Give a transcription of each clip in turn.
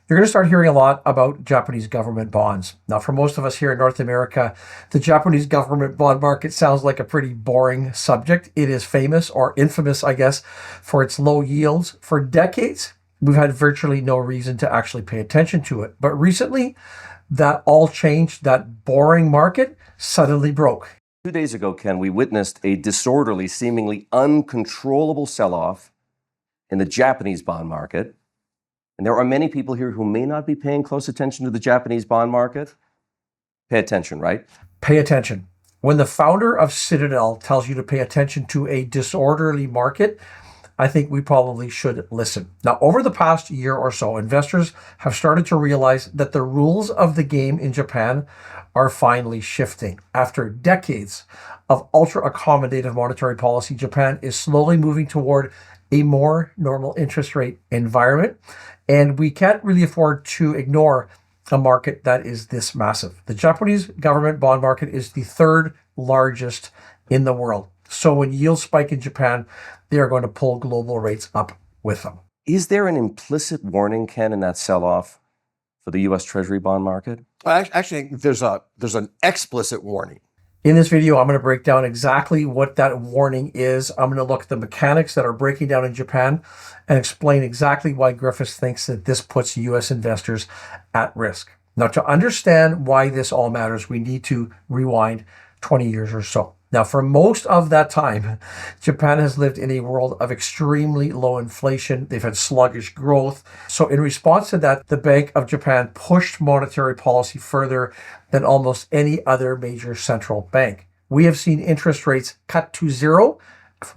You're going to start hearing a lot about Japanese government bonds. Now, for most of us here in North America, the Japanese government bond market sounds like a pretty boring subject. It is famous or infamous, I guess, for its low yields. For decades, we've had virtually no reason to actually pay attention to it. But recently, that all changed. That boring market suddenly broke. 2 days ago, Ken, we witnessed a disorderly, seemingly uncontrollable sell-off in the Japanese bond market. And there are many people here who may not be paying close attention to the Japanese bond market. Pay attention, right? Pay attention. When the founder of Citadel tells you to pay attention to a disorderly market, I think we probably should listen. Now, over the past year or so, investors have started to realize that the rules of the game in Japan are finally shifting. After decades of ultra-accommodative monetary policy, Japan is slowly moving toward a more normal interest rate environment. And we can't really afford to ignore a market that is this massive. The Japanese government bond market is the third largest in the world. So when yields spike in Japan, they are going to pull global rates up with them. Is there an implicit warning, Ken, in that sell-off for the U.S. Treasury bond market? Actually, there's an explicit warning. In this video, I'm going to break down exactly what that warning is. I'm going to look at the mechanics that are breaking down in Japan and explain exactly why Griffiths thinks that this puts U.S. investors at risk. Now, to understand why this all matters, we need to rewind 20 years or so. Now, for most of that time, Japan has lived in a world of extremely low inflation. They've had sluggish growth. So in response to that, the Bank of Japan pushed monetary policy further than almost any other major central bank. We have seen interest rates cut to zero,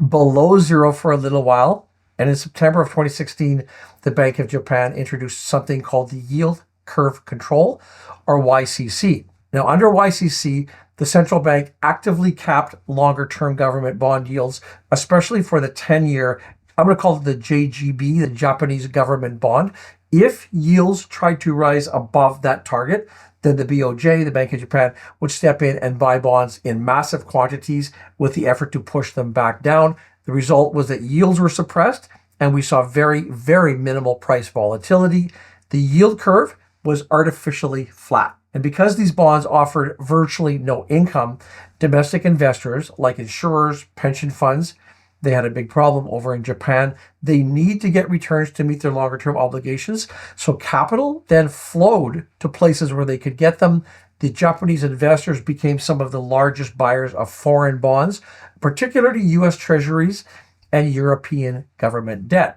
below zero for a little while. And in September of 2016, the Bank of Japan introduced something called the Yield Curve Control, or YCC. Now, under YCC, the central bank actively capped longer-term government bond yields, especially for the 10-year, I'm going to call it the JGB, the Japanese government bond. If yields tried to rise above that target, then the BOJ, the Bank of Japan, would step in and buy bonds in massive quantities with the effort to push them back down. The result was that yields were suppressed, and we saw very, very minimal price volatility. The yield curve was artificially flat. And because these bonds offered virtually no income, domestic investors like insurers, pension funds, they had a big problem over in Japan. They need to get returns to meet their longer-term obligations. So capital then flowed to places where they could get them. The Japanese investors became some of the largest buyers of foreign bonds, particularly U.S. treasuries and European government debt.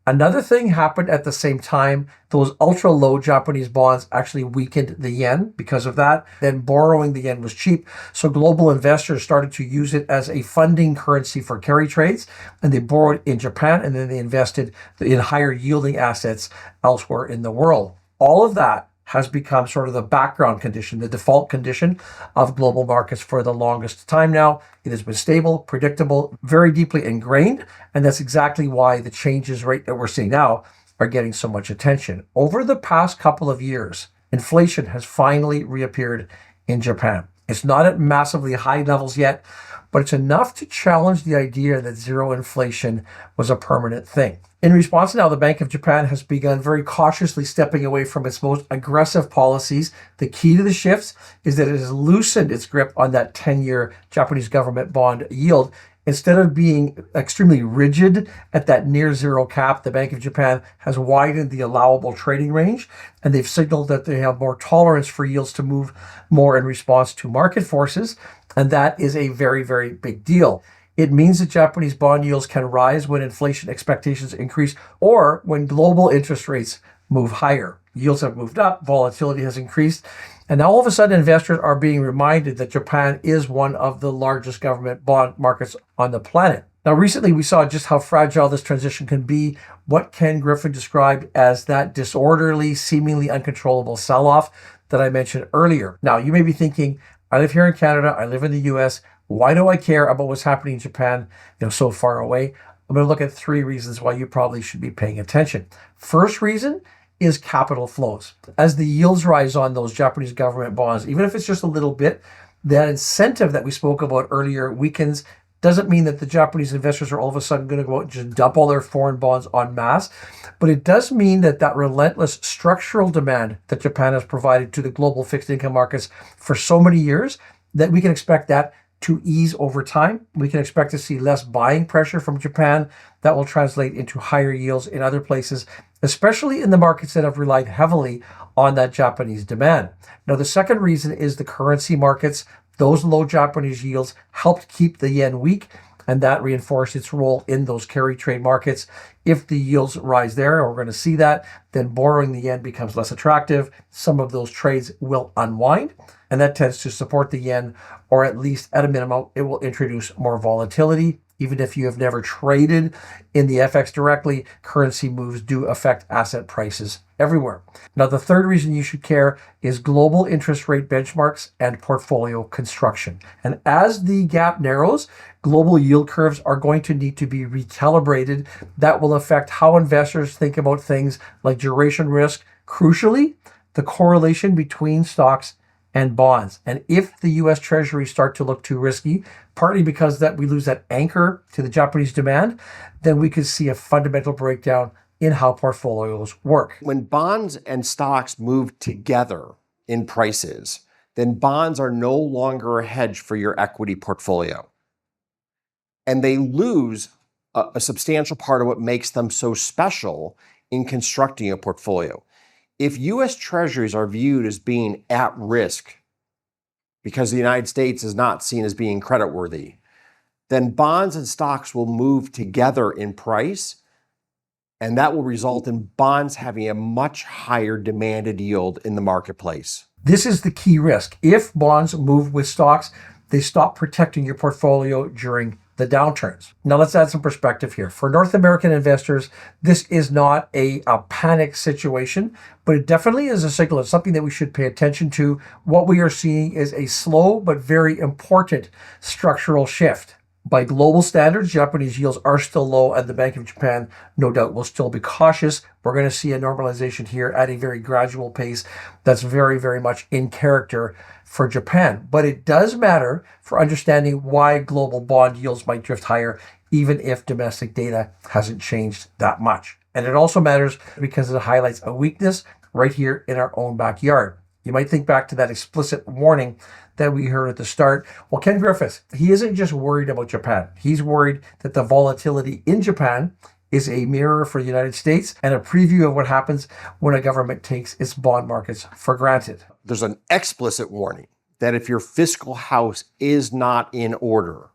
Another thing happened at the same time. Those ultra low Japanese bonds actually weakened the yen because of that. Then borrowing the yen was cheap. So global investors started to use it as a funding currency for carry trades. And they borrowed in Japan and then they invested in higher yielding assets elsewhere in the world. All of that has become sort of the background condition, the default condition of global markets for the longest time now. It has been stable, predictable, very deeply ingrained, and that's exactly why the changes rate that we're seeing now are getting so much attention. Over the past couple of years, inflation has finally reappeared in Japan. It's not at massively high levels yet, but it's enough to challenge the idea that zero inflation was a permanent thing. In response now, the Bank of Japan has begun very cautiously stepping away from its most aggressive policies. The key to the shifts is that it has loosened its grip on that 10-year Japanese government bond yield. Instead of being extremely rigid at that near zero cap, the Bank of Japan has widened the allowable trading range, and they've signaled that they have more tolerance for yields to move more in response to market forces, and that is a very, very big deal. It means that Japanese bond yields can rise when inflation expectations increase or when global interest rates move higher. Yields have moved up, volatility has increased, and now all of a sudden investors are being reminded that Japan is one of the largest government bond markets on the planet. Now, recently we saw just how fragile this transition can be, what Ken Griffin described as that disorderly, seemingly uncontrollable sell-off that I mentioned earlier. Now, you may be thinking, I live here in Canada, I live in the US, why do I care about what's happening in Japan, so far away? I'm going to look at 3 reasons why you probably should be paying attention. First reason is capital flows. As the yields rise on those Japanese government bonds, even if it's just a little bit, that incentive that we spoke about earlier weakens Doesn't mean that the Japanese investors are all of a sudden going to go out and just dump all their foreign bonds en masse, but it does mean that that relentless structural demand that Japan has provided to the global fixed income markets for so many years, that we can expect that to ease over time. We can expect to see less buying pressure from Japan. That will translate into higher yields in other places, especially in the markets that have relied heavily on that Japanese demand. Now, the second reason is the currency markets. Those low Japanese yields helped keep the yen weak, and that reinforced its role in those carry trade markets. If the yields rise there, and we're going to see that, then borrowing the yen becomes less attractive. Some of those trades will unwind, and that tends to support the yen, or at least at a minimum, it will introduce more volatility. Even if you have never traded in the FX directly, currency moves do affect asset prices everywhere. Now, the third reason you should care is global interest rate benchmarks and portfolio construction. And as the gap narrows, global yield curves are going to need to be recalibrated. That will affect how investors think about things like duration risk, crucially, the correlation between stocks and bonds. And if the US Treasuries start to look too risky, partly because that we lose that anchor to the Japanese demand, then we could see a fundamental breakdown in how portfolios work. When bonds and stocks move together in prices, then bonds are no longer a hedge for your equity portfolio. And they lose a substantial part of what makes them so special in constructing a portfolio. If US Treasuries are viewed as being at risk because the United States is not seen as being creditworthy, then bonds and stocks will move together in price, and that will result in bonds having a much higher demanded yield in the marketplace. This is the key risk. If bonds move with stocks, they stop protecting your portfolio during the downturns. Now, let's add some perspective here. For North American investors, this is not a panic situation, but it definitely is a signal. It's something that we should pay attention to. What we are seeing is a slow but very important structural shift. By global standards, Japanese yields are still low, and the Bank of Japan, no doubt, will still be cautious. We're going to see a normalization here at a very gradual pace that's very, very much in character for Japan. But it does matter for understanding why global bond yields might drift higher, even if domestic data hasn't changed that much. And it also matters because it highlights a weakness right here in our own backyard. You might think back to that explicit warning that we heard at the start. Well, Ken Griffiths, he isn't just worried about Japan. He's worried that the volatility in Japan is a mirror for the United States and a preview of what happens when a government takes its bond markets for granted. There's an explicit warning that if your fiscal house is not in order,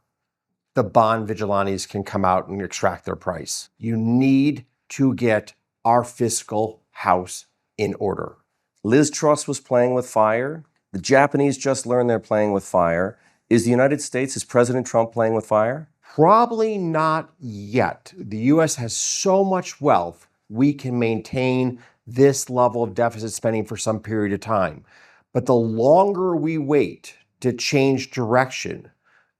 the bond vigilantes can come out and extract their price. You need to get our fiscal house in order. Liz Truss was playing with fire. The Japanese just learned they're playing with fire. Is the United States, is President Trump playing with fire? Probably not yet. The U.S. has so much wealth, we can maintain this level of deficit spending for some period of time. But the longer we wait to change direction,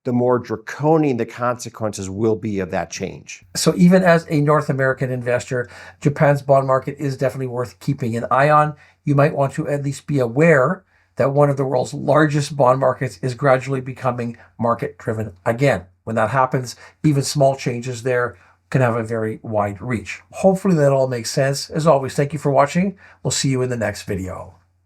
the more draconian the consequences will be of that change. So even as a North American investor, Japan's bond market is definitely worth keeping an eye on. You might want to at least be aware that one of the world's largest bond markets is gradually becoming market-driven again. When that happens, even small changes there can have a very wide reach. Hopefully that all makes sense. As always, thank you for watching. We'll see you in the next video.